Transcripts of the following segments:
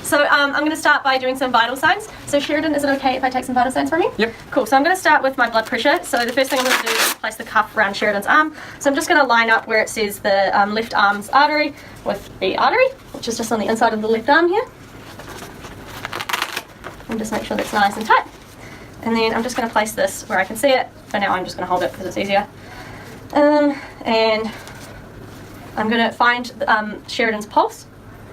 So I'm going to start by doing some vital signs. So Sheridan, is it okay if I take some vital signs from you? Yep. Cool. So I'm going to start with my blood pressure. So the first thing I'm going to do is place the cuff around Sheridan's arm. So I'm just going to line up where it says the left arm's artery with the artery, which is just on the inside of the left arm here. And just make sure that's nice and tight. And then I'm just going to place this where I can see it. For now I'm just going to hold it because it's easier. And I'm going to find Sheridan's pulse,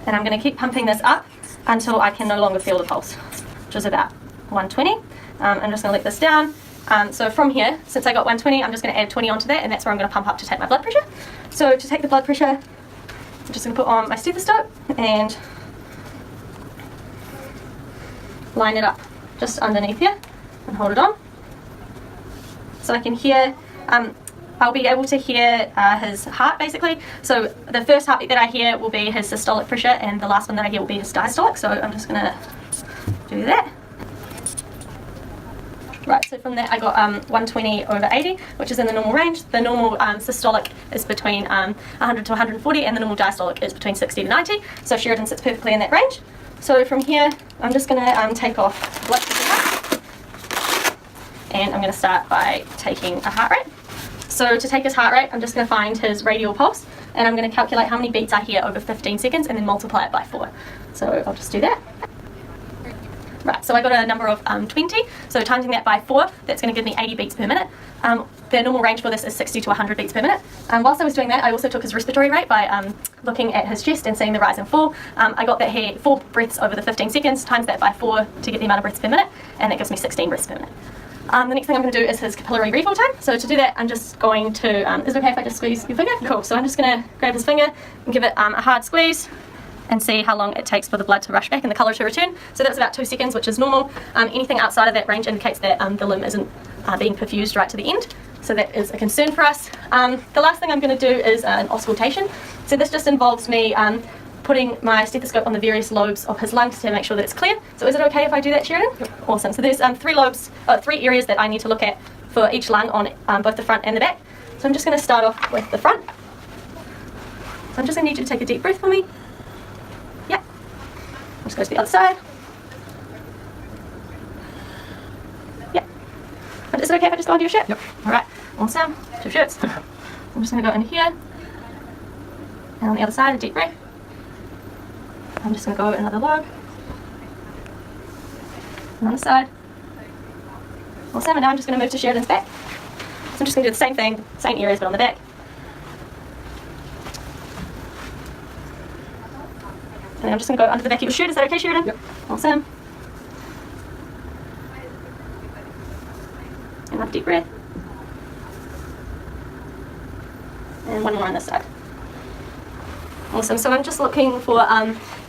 and I'm going to keep pumping this up until I can no longer feel the pulse, which is about 120. I'm just going to let this down. So from here, since I got 120, I'm just going to add 20 onto that, and that's where I'm going to pump up to take my blood pressure. So to take the blood pressure, I'm just going to put on my stethoscope and line it up just underneath here and hold it on. So I can hear, I'll be able to hear his heart basically. So the first heartbeat that I hear will be his systolic pressure, and the last one that I hear will be his diastolic. So I'm just going to do that. Right, so from that I got 120 over 80, which is in the normal range. The normal systolic is between 100 to 140, and the normal diastolic is between 60 to 90. So Sheridan sits perfectly in that range. So from here, I'm just going to take off blood pressure, and I'm going to start by taking a heart rate. So to take his heart rate, I'm just going to find his radial pulse, and I'm going to calculate how many beats I hear over 15 seconds and then multiply it by 4. So I'll just do that. Right, so I got a number of 20, so timesing that by 4, that's going to give me 80 beats per minute. The normal range for this is 60 to 100 beats per minute. Whilst I was doing that, I also took his respiratory rate by looking at his chest and seeing the rise and fall. I got that here 4 breaths over the 15 seconds, times that by 4 to get the amount of breaths per minute, and that gives me 16 breaths per minute. The next thing I'm going to do is his capillary refill time. So to do that, I'm just going to, is it okay if I just squeeze your finger? Cool, so I'm just going to grab his finger and give it a hard squeeze and see how long it takes for the blood to rush back and the colour to return. So that's about 2 seconds, which is normal. Anything outside of that range indicates that the limb isn't being perfused right to the end. So that is a concern for us. The last thing I'm going to do is an auscultation. So this just involves me putting my stethoscope on the various lobes of his lungs to make sure that it's clear. So is it okay if I do that, Sheridan? Yep. Awesome. So there's 3 areas that I need to look at for each lung on both the front and the back. So I'm just going to start off with the front. So I'm just going to need you to take a deep breath for me. Yep. I'll just go to the other side. Yep. Is it okay if I just go under your shirt? Yep. Alright. Awesome. 2 shirts. I'm just going to go in here. And on the other side, a deep breath. I'm just going to go over another lobe. And on the side. Awesome, and now I'm just going to move to Sheridan's back. So I'm just going to do the same thing, same areas but on the back. And I'm just going to go under the back of your shirt. Is that okay, Sheridan? Yep. Awesome. Another deep breath. And one more on this side. Awesome, so I'm just looking for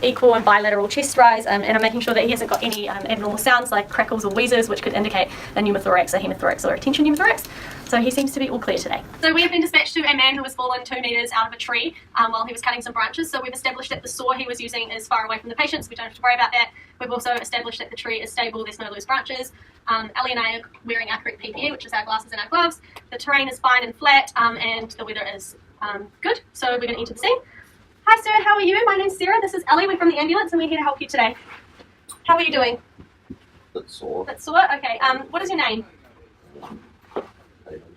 equal and bilateral chest rise, and I'm making sure that he hasn't got any abnormal sounds like crackles or wheezes, which could indicate a pneumothorax, a hemothorax, or a tension pneumothorax. So he seems to be all clear today. So we have been dispatched to a man who was fallen 2 metres out of a tree while he was cutting some branches. So we've established that the saw he was using is far away from the patient, so we don't have to worry about that. We've also established that the tree is stable, there's no loose branches. Ellie and I are wearing our correct PPE, which is our glasses and our gloves. The terrain is fine and flat, and the weather is good. So we're going to enter the scene. Hi sir, how are you? My name's Sarah, this is Ellie, we're from the ambulance and we're here to help you today. How are you doing? Bit sore. Bit sore? Okay, what is your name?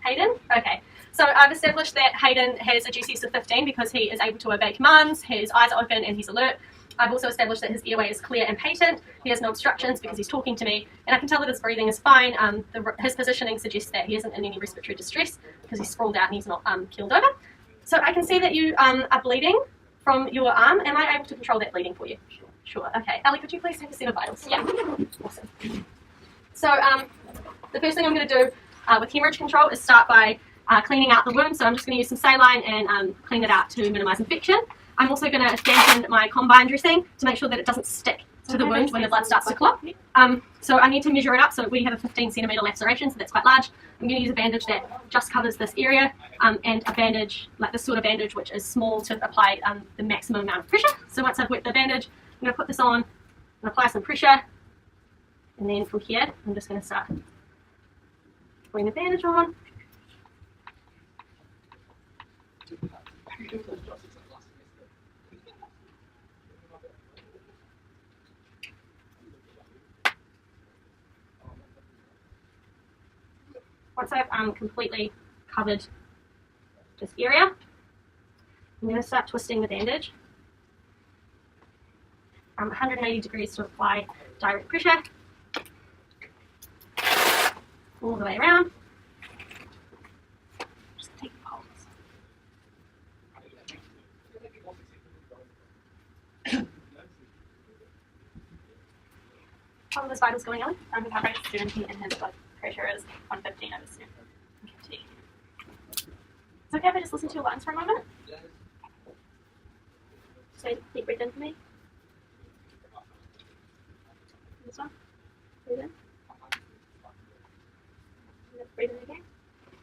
Hayden? Okay, so I've established that Hayden has a GCS of 15 because he is able to obey commands, his eyes are open and he's alert. I've also established that his airway is clear and patent, he has no obstructions because he's talking to me, and I can tell that his breathing is fine. His positioning suggests that he isn't in any respiratory distress because he's sprawled out and he's not keeled over. So I can see that you are bleeding from your arm. Am I able to control that bleeding for you? Sure. Okay. Ellie, could you please take a set of vitals? Yeah. Awesome. So the first thing I'm going to do with hemorrhage control is start by cleaning out the wound. So I'm just going to use some saline and clean it out to minimise infection. I'm also going to dampen my combine dressing to make sure that it doesn't stick to the wound when the blood starts to clot. So I need to measure it up. So we have a 15 centimetre laceration, so that's quite large. I'm going to use a bandage that just covers this area, and a bandage, like this sort of bandage, which is small to apply the maximum amount of pressure. So once I've wet the bandage, I'm going to put this on and apply some pressure. And then from here, I'm just going to start putting the bandage on. once I've completely covered this area, I'm going to start twisting the bandage. 180 degrees to apply direct pressure all the way around. Just take the pulse. How are his vitals going, Ellie? His heart rate is 70 and his blood pressure is 115/70. Okay. It's okay if I just listen to your lungs for a moment? Just take a deep breath in for me. This one. Breathe in. Breathe in again.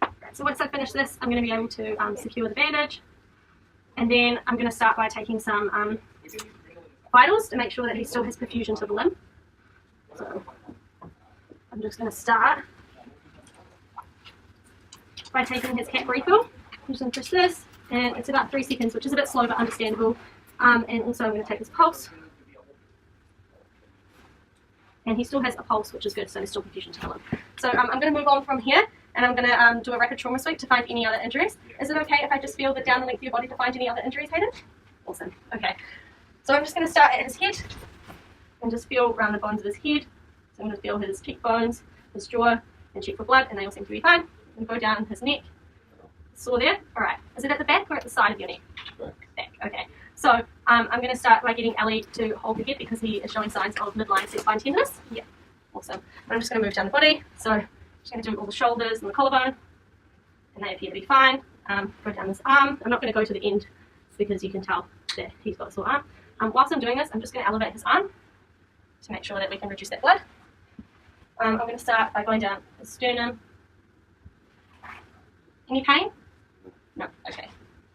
Right, so once I finish this, I'm going to be able to secure the bandage. And then I'm going to start by taking some vitals to make sure that he still has perfusion to the limb. So I'm just going to start by taking his cat refill. I'm just going to push this, and it's about 3 seconds, which is a bit slow but understandable. And also I'm going to take his pulse. And he still has a pulse, which is good, so there's still perfusion to the limb. So I'm going to move on from here, and I'm going to do a rapid trauma sweep to find any other injuries. Is it okay if I just feel down the length of your body to find any other injuries, Hayden? Awesome. Okay. So I'm just going to start at his head and just feel around the bones of his head. So I'm going to feel his cheekbones, his jaw, and check for blood, and they all seem to be fine. I'm going to go down his neck. Sore there? Alright. Is it at the back or at the side of your neck? Back. Okay. So I'm going to start by getting Ellie to hold the head because he is showing signs of midline C-spine tenderness. Yeah. Awesome. I'm just going to move down the body. So I'm just going to do all the shoulders and the collarbone, and they appear to be fine. Go down this arm. I'm not going to go to the end because you can tell that he's got a sore arm. Whilst I'm doing this, I'm just going to elevate his arm to make sure that we can reduce that blood. I'm going to start by going down his sternum. Any pain? No. Okay.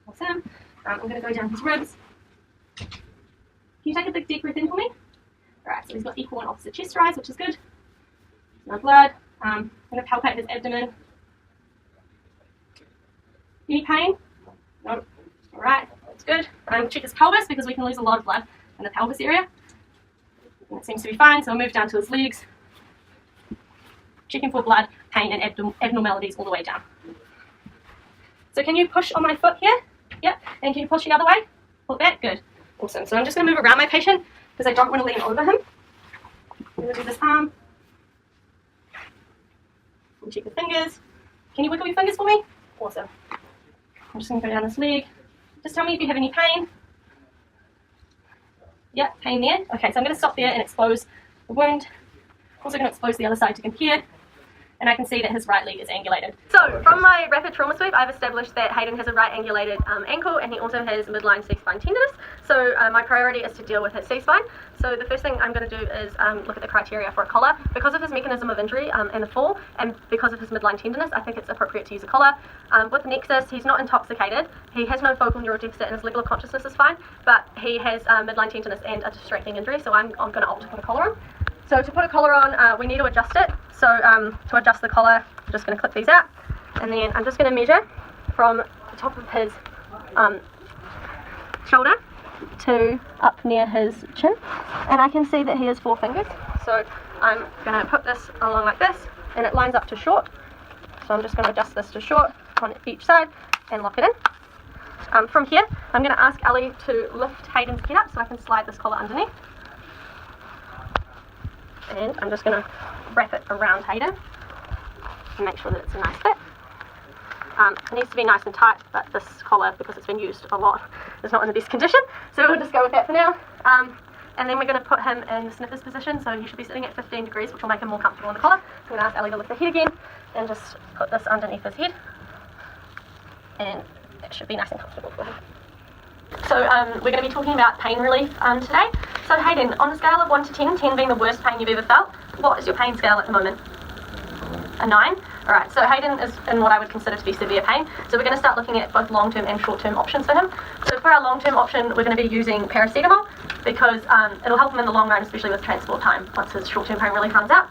Awesome. I'm going to go down his ribs. Can you take a big deep breath in for me? Alright, so he's got equal and opposite chest rise, which is good. No blood. I'm going to palpate his abdomen. Any pain? No. Alright, that's good. Check his pelvis because we can lose a lot of blood in the pelvis area. And it seems to be fine, so I'll move down to his legs. Checking for blood, pain, and abnormalities all the way down. So can you push on my foot here? Yep. And can you push the other way? Pull it back. Good. Awesome. So I'm just going to move around my patient because I don't want to lean over him. I'm going to do this arm. And check the fingers. Can you wiggle your fingers for me? Awesome. I'm just going to go down this leg. Just tell me if you have any pain. Yep, pain there. Okay, so I'm going to stop there and expose the wound. Also going to expose the other side to compare. And I can see that his right leg is angulated. So from my rapid trauma sweep, I've established that Hayden has a right angulated ankle, and he also has midline C-spine tenderness. So my priority is to deal with his C-spine. So the first thing I'm going to do is look at the criteria for a collar. Because of his mechanism of injury and the fall, and because of his midline tenderness, I think it's appropriate to use a collar. With Nexus, he's not intoxicated. He has no focal neural deficit, and his level of consciousness is fine, but he has midline tenderness and a distracting injury, so I'm going to opt to put a collar on. So to put a collar on, we need to adjust it. So to adjust the collar, I'm just going to clip these out, and then I'm just going to measure from the top of his shoulder to up near his chin, and I can see that he has 4 fingers. So I'm going to put this along like this, and it lines up to short. So I'm just going to adjust this to short on each side and lock it in. From here, I'm going to ask Ellie to lift Hayden's head up so I can slide this collar underneath. And I'm just going to wrap it around Hayden and make sure that it's a nice fit. It needs to be nice and tight, but this collar, because it's been used a lot, is not in the best condition, so we'll just go with that for now. And then we're going to put him in the sniffer's position, so he should be sitting at 15 degrees, which will make him more comfortable in the collar. I'm going to ask Ellie to lift the head again and just put this underneath his head, and that should be nice and comfortable for him. So we're going to be talking about pain relief today. So Hayden, on a scale of 1 to 10, 10 being the worst pain you've ever felt, what is your pain scale at the moment? A 9? Alright, so Hayden is in what I would consider to be severe pain. So we're going to start looking at both long-term and short-term options for him. So for our long-term option, we're going to be using paracetamol because it'll help him in the long run, especially with transport time, once his short-term pain relief runs out.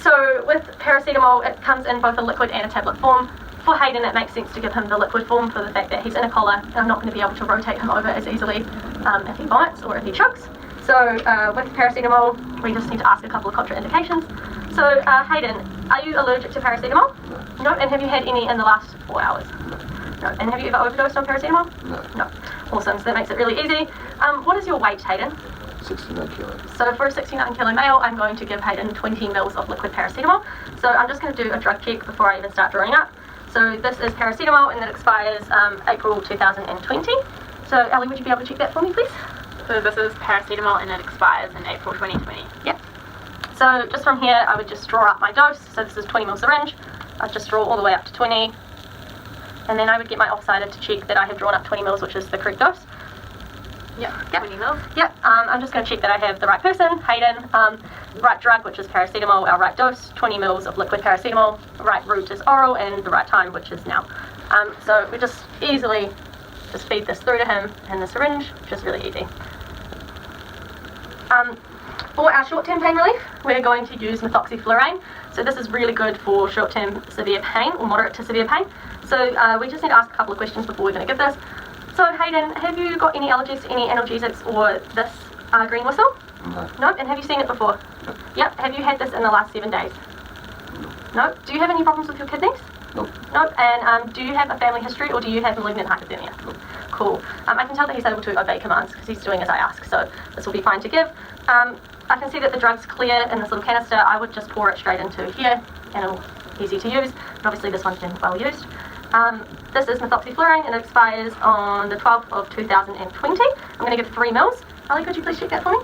So with paracetamol, it comes in both a liquid and a tablet form. For Hayden, it makes sense to give him the liquid form for the fact that he's in a collar and I'm not going to be able to rotate him over as easily if he vomits or if he chokes. So with paracetamol, we just need to ask a couple of contraindications. So, Hayden, are you allergic to paracetamol? No. And have you had any in the last 4 hours? No. And have you ever overdosed on paracetamol? No. Awesome, so that makes it really easy. What is your weight, Hayden? 69 kilos. So for a 69 kilo male, I'm going to give Hayden 20 mils of liquid paracetamol. So I'm just going to do a drug check before I even start drawing up. So this is paracetamol and that expires April 2020. So Ellie, would you be able to check that for me, please? So this is paracetamol and it expires in April 2020. Yep. So just from here, I would just draw up my dose. So this is 20 ml syringe. I'd just draw all the way up to 20. And then I would get my offsider to check that I have drawn up 20 mils, which is the correct dose. Yep. 20 mils. Yep. I'm just going to check that I have the right person, Hayden, right drug, which is paracetamol, our right dose, 20 mils of liquid paracetamol, right route is oral, and the right time, which is now. So we just easily just feed this through to him in the syringe, which is really easy. For our short-term pain relief, we're going to use methoxyflurane. So this is really good for short-term severe pain or moderate to severe pain. So we just need to ask a couple of questions before we're going to give this. So Hayden, have you got any allergies to any analgesics or this green whistle? No. No? And have you seen it before? No. Yep. Have you had this in the last 7 days? No. No? Do you have any problems with your kidneys? No. Nope. And do you have a family history or do you have malignant hyperthermia? No. Cool. I can tell that he's able to obey commands because he's doing as I ask, so this will be fine to give. I can see that the drug's clear in this little canister. I would just pour it straight into here and it'll be easy to use. And obviously this one's been well used. This is methoxyflurane and it expires on the 12th of 2020. I'm going to give 3 mils. Ali, could you please check that for me?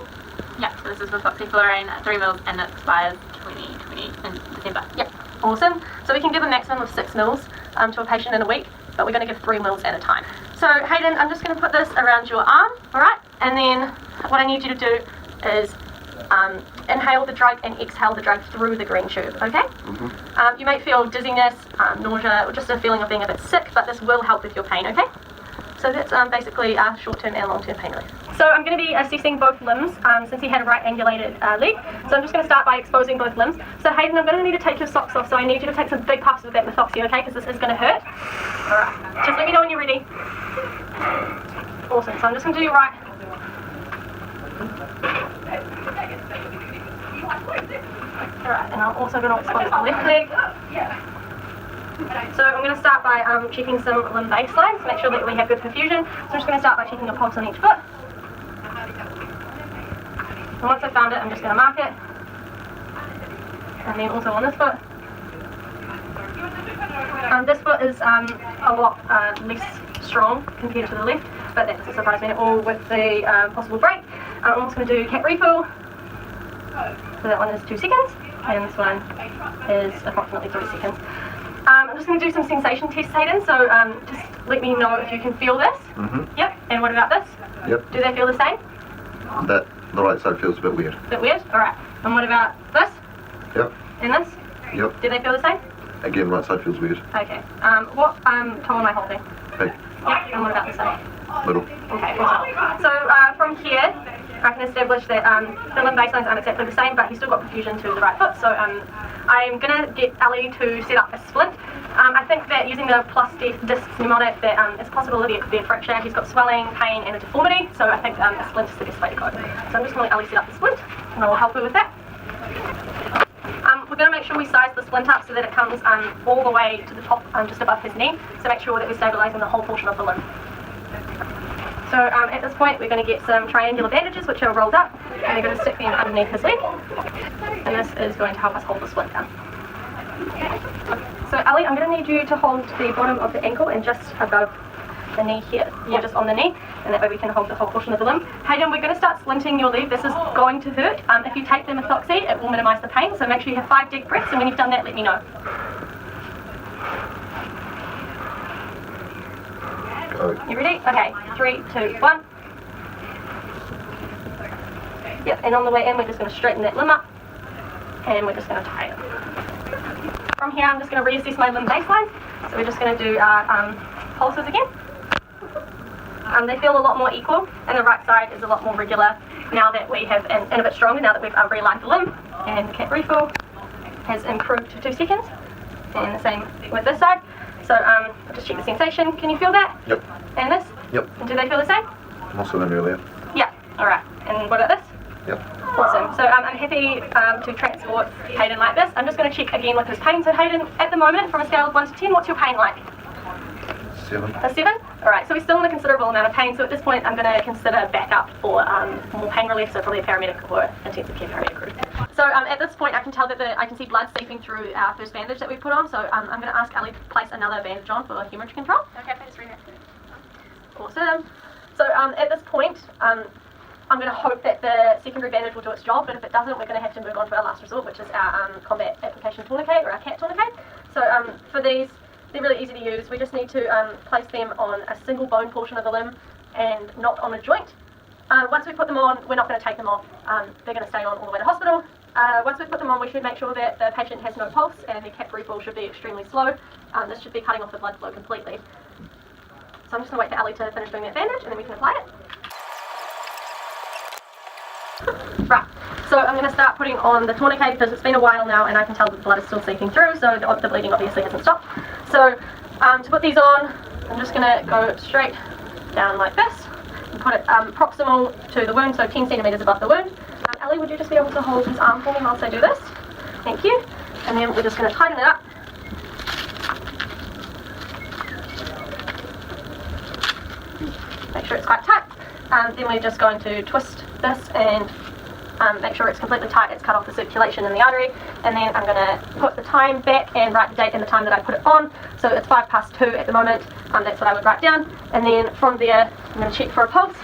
Yeah, so this is methoxyflurane, 3 mils, and it expires 2020 in December. Yep, awesome. So we can give a maximum of 6 mils to a patient in a week, but we're going to give 3 mils at a time. So Hayden, I'm just going to put this around your arm, alright? And then what I need you to do is inhale the drug and exhale the drug through the green tube, okay? Mm-hmm. You may feel dizziness, nausea, or just a feeling of being a bit sick, but this will help with your pain, okay? So that's basically our short-term and long-term pain relief. So I'm going to be assessing both limbs since he had a right angulated leg. So I'm just going to start by exposing both limbs. So Hayden, I'm going to need to take your socks off, so I need you to take some big puffs with that methoxy, okay? Because this is going to hurt. Alright, just let me know when you're ready. Awesome, so I'm just going to do your right. Alright, and I'm also going to expose the left leg. So I'm going to start by checking some limb baselines to make sure that we have good perfusion. So I'm just going to start by checking a pulse on each foot. And once I've found it, I'm just going to mark it. And then also on this foot. This foot is a lot less strong compared to the left, but that doesn't surprise me at all with the possible break. I'm also going to do cat refill. So that one is 2 seconds, and this one is approximately 3 seconds. I'm just going to do some sensation tests, Hayden, so just let me know if you can feel this. Mm-hmm. Yep, and what about this? Yep. Do they feel the same? The right side feels a bit weird. A bit weird? Alright. And what about this? Yep. And this? Yep. Do they feel the same? Again, right side feels weird. Okay. What toe am I holding? Big. Yep, and what about this side? Little. Okay, awesome. So from here, I can establish that the limb baselines aren't exactly the same, but he's still got perfusion to the right foot. So I'm going to get Ali to set up a splint. I think that using the plus disc pneumatic, that it's a possibility it could be a fracture. He's got swelling, pain, and a deformity, so I think a splint is the best way to go. So I'm just going to let Ali set up the splint, and I will help her with that. We're going to make sure we size the splint up so that it comes all the way to the top, just above his knee, so make sure that we're stabilising the whole portion of the limb. So at this point we're going to get some triangular bandages which are rolled up, and we're going to stick them underneath his leg, and this is going to help us hold the splint down. So Ali, I'm going to need you to hold the bottom of the ankle and just above the knee here, or just on the knee, and that way we can hold the whole portion of the limb. Hayden, we're going to start splinting your leg. This is going to hurt. If you take the methoxy, it will minimise the pain, so make sure you have 5 deep breaths, and when you've done that, let me know. You ready? Okay, 3, 2, 1. Yep, and on the way in, we're just going to straighten that limb up, and we're just going to tie it. From here, I'm just going to reassess my limb baselines. So we're just going to do our pulses again. They feel a lot more equal, and the right side is a lot more regular now that we have, and a bit stronger now that we've realigned the limb. And the cat refill has improved to 2 seconds, and the same with this side. So I'll just check the sensation. Can you feel that? Yep. And this? Yep. And do they feel the same? Also than earlier. Yeah. All right. And what about this? Yep. Awesome. So I'm happy to transport Hayden like this. I'm just going to check again with his pain. So Hayden, at the moment, from a scale of 1 to 10, what's your pain like? 7. A 7? Alright, so we're still in a considerable amount of pain, so at this point I'm going to consider backup for more pain relief, so probably a paramedic or intensive care paramedic crew. So at this point I can tell that I can see blood seeping through our first bandage that we put on, so I'm going to ask Ali to place another bandage on for hemorrhage control. Okay, thanks very much. Awesome. So at this point, I'm going to hope that the secondary bandage will do its job, but if it doesn't, we're going to have to move on to our last resort, which is our combat application tourniquet, or our CAT tourniquet. So for these, they're really easy to use. We just need to place them on a single bone portion of the limb and not on a joint. Once we put them on, we're not going to take them off. They're going to stay on all the way to hospital. Once we put them on, we should make sure that the patient has no pulse and the CAT refill should be extremely slow. This should be cutting off the blood flow completely. So I'm just going to wait for Ali to finish doing that bandage and then we can apply it. Right, so I'm going to start putting on the tourniquet because it's been a while now and I can tell that the blood is still seeping through, so the bleeding obviously hasn't stopped. So to put these on, I'm just going to go straight down like this and put it proximal to the wound, so 10 centimetres above the wound. Ali, would you just be able to hold his arm for me whilst I do this? Thank you. And then we're just going to tighten it up. Make sure it's quite tight. Then we're just going to twist this and make sure it's completely tight. It's cut off the circulation in the artery. And then I'm going to put the time back and write the date and the time that I put it on. So it's 2:05 at the moment. That's what I would write down. And then from there, I'm going to check for a pulse,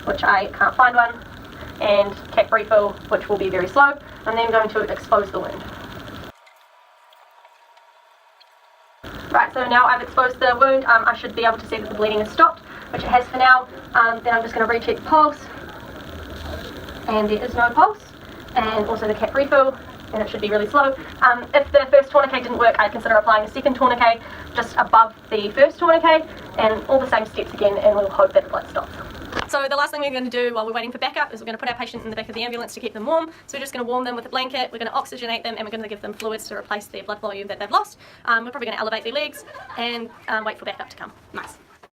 which I can't find one, and CAT refill, which will be very slow. I'm then going to expose the wound. Right, so now I've exposed the wound, I should be able to see that the bleeding has stopped, which it has for now. Then I'm just going to recheck the pulse, and there is no pulse, and also the CAT refill, and it should be really slow. If the first tourniquet didn't work, I'd consider applying a second tourniquet just above the first tourniquet, and all the same steps again, and we'll hope that the blood stops. So the last thing we're going to do while we're waiting for backup is we're going to put our patient in the back of the ambulance to keep them warm. So we're just going to warm them with a blanket, we're going to oxygenate them, and we're going to give them fluids to replace their blood volume that they've lost. We're probably going to elevate their legs and wait for backup to come. Nice.